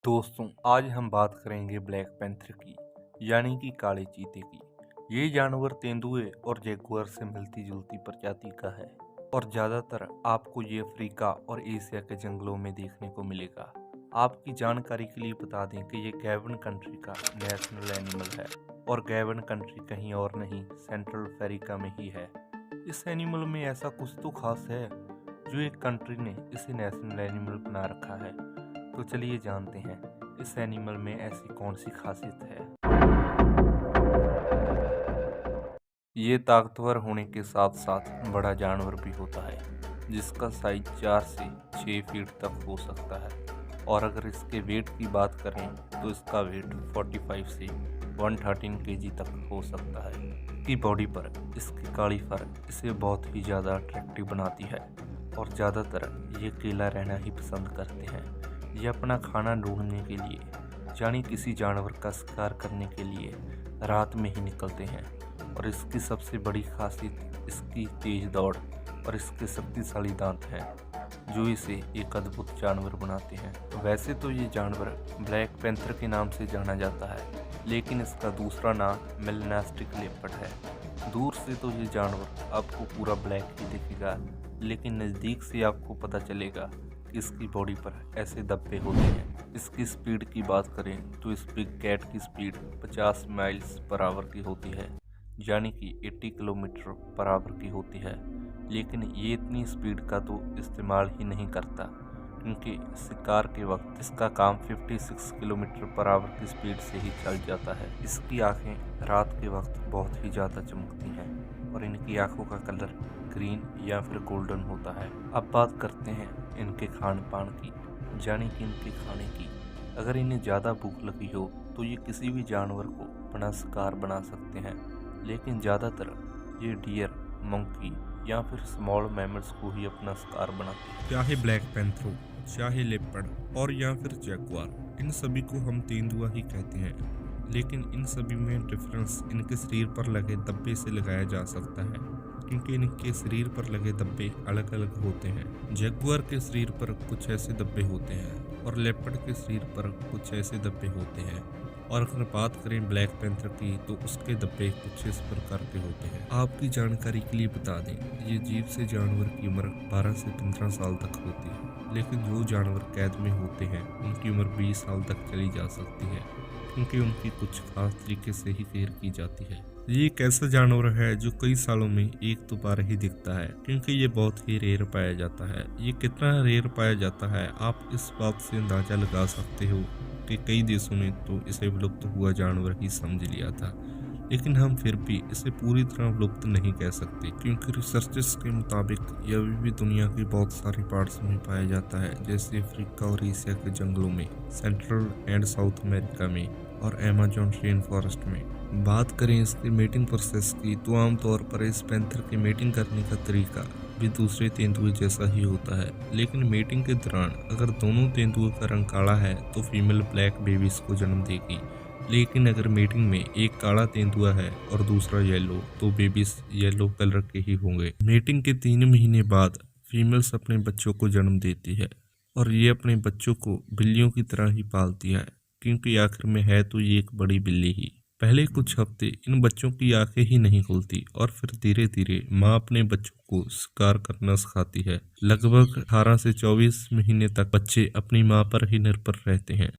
दोस्तों, आज हम बात करेंगे ब्लैक पैंथर की, यानी कि काले चीते की। ये जानवर तेंदुए और जैगुआर से मिलती जुलती प्रजाति का है और ज़्यादातर आपको ये अफ्रीका और एशिया के जंगलों में देखने को मिलेगा। आपकी जानकारी के लिए बता दें कि ये गैबन कंट्री का नेशनल एनिमल है और गैबन कंट्री कहीं और नहीं, सेंट्रल अफ्रीका में ही है। इस एनिमल में ऐसा कुछ तो खास है जो एक कंट्री ने इसे नेशनल एनिमल बना रखा है। तो चलिए जानते हैं इस एनिमल में ऐसी कौन सी खासियत है। ये ताकतवर होने के साथ साथ बड़ा जानवर भी होता है, जिसका साइज 4 से 6 फीट तक हो सकता है। और अगर इसके वेट की बात करें तो इसका वेट 45 से 113 केजी तक हो सकता है। इसकी बॉडी पर इसकी काली फर इसे बहुत ही ज़्यादा अट्रैक्टिव बनाती है और ज़्यादातर ये अकेला रहना ही पसंद करते हैं। ये अपना खाना ढूंढने के लिए, यानी किसी जानवर का शिकार करने के लिए रात में ही निकलते हैं। और इसकी सबसे बड़ी खासियत इसकी तेज दौड़ और इसके शक्तिशाली दांत हैं, जो इसे एक अद्भुत जानवर बनाते हैं। वैसे तो ये जानवर ब्लैक पैंथर के नाम से जाना जाता है, लेकिन इसका दूसरा नाम मेलानोस्टिक लेपर्ड है। दूर से तो ये जानवर आपको पूरा ब्लैक ही दिखेगा, लेकिन नज़दीक से आपको पता चलेगा कि इसकी बॉडी पर ऐसे धब्बे होते हैं। इसकी स्पीड की बात करें तो इस बिग कैट की स्पीड 50 माइल्स पर आवर की होती है, यानी कि 80 किलोमीटर पर आवर की होती है। लेकिन ये इतनी स्पीड का तो इस्तेमाल ही नहीं करता, क्योंकि शिकार के वक्त इसका काम 56 किलोमीटर पर आवर की स्पीड से ही चल जाता है। इसकी आंखें रात के वक्त बहुत ही ज़्यादा चमकती हैं और इनकी आंखों का कलर ग्रीन या फिर गोल्डन होता है। अब बात करते हैं इनके खान पान की, यानी कि इनके खाने की। अगर इन्हें ज़्यादा भूख लगी हो तो ये किसी भी जानवर को अपना शिकार बना सकते हैं, लेकिन ज़्यादातर ये डियर, मंकी या फिर स्मॉल मैमल्स को ही अपना शिकार बनाते हैं। चाहे ब्लैक पैंथर, चाहे लेपर्ड और या फिर जैगुआर, इन सभी को हम तेंदुआ ही कहते हैं। लेकिन इन सभी में डिफरेंस इनके शरीर पर लगे धब्बे से लगाया जा सकता है, क्योंकि इनके शरीर पर लगे धब्बे अलग अलग होते हैं। जैगुआर के शरीर पर कुछ ऐसे धब्बे होते हैं और लेपर्ड के शरीर पर कुछ ऐसे धब्बे होते हैं। और अगर बात करें ब्लैक पैंथर की तो उसके धब्बे कुछ इस प्रकार के होते हैं। आपकी जानकारी के लिए बता दें, ये जीव से जानवर की उम्र 12 से 15 साल तक होती है, लेकिन जो जानवर कैद में होते हैं उनकी उम्र 20 साल तक चली जा सकती है, क्योंकि उनकी कुछ खास तरीके से ही केयर की जाती है। ये एक ऐसा जानवर है जो कई सालों में एक दो बार ही दिखता है, क्योंकि ये बहुत ही रेयर पाया जाता है। ये कितना रेयर पाया जाता है आप इस बात से अंदाजा लगा सकते हो कि कई देशों ने तो इसे विलुप्त हुआ जानवर ही समझ लिया था, लेकिन हम फिर भी इसे पूरी तरह विलुप्त नहीं कह सकते, क्योंकि रिसर्चर्स के मुताबिक ये अभी भी दुनिया के बहुत सारे पार्ट्स में पाया जाता है, जैसे अफ्रीका और एशिया के जंगलों में, सेंट्रल एंड साउथ अमेरिका में और अमेज़न रेन फॉरेस्ट में। बात करें इसके मेटिंग प्रोसेस की तो आमतौर पर इस पैंथर के मेटिंग करने का तरीका भी दूसरे तेंदुए जैसा ही होता है, लेकिन मेटिंग के दौरान अगर दोनों तेंदुओं का रंग काला है तो फीमेल ब्लैक बेबीज को जन्म देगी। लेकिन अगर मेटिंग में एक काला तेंदुआ है और दूसरा येलो, तो बेबीज येलो कलर के ही होंगे। मेटिंग के 3 महीने बाद फीमेल्स अपने बच्चों को जन्म देती है और ये अपने बच्चों को बिल्लियों की तरह ही पालती है, क्योंकि आखिर में है तो ये एक बड़ी बिल्ली ही। पहले कुछ हफ्ते इन बच्चों की आंखें ही नहीं खुलती और फिर धीरे धीरे माँ अपने बच्चों को शिकार करना सिखाती है। लगभग 18 से 24 महीने तक बच्चे अपनी माँ पर ही निर्भर रहते हैं।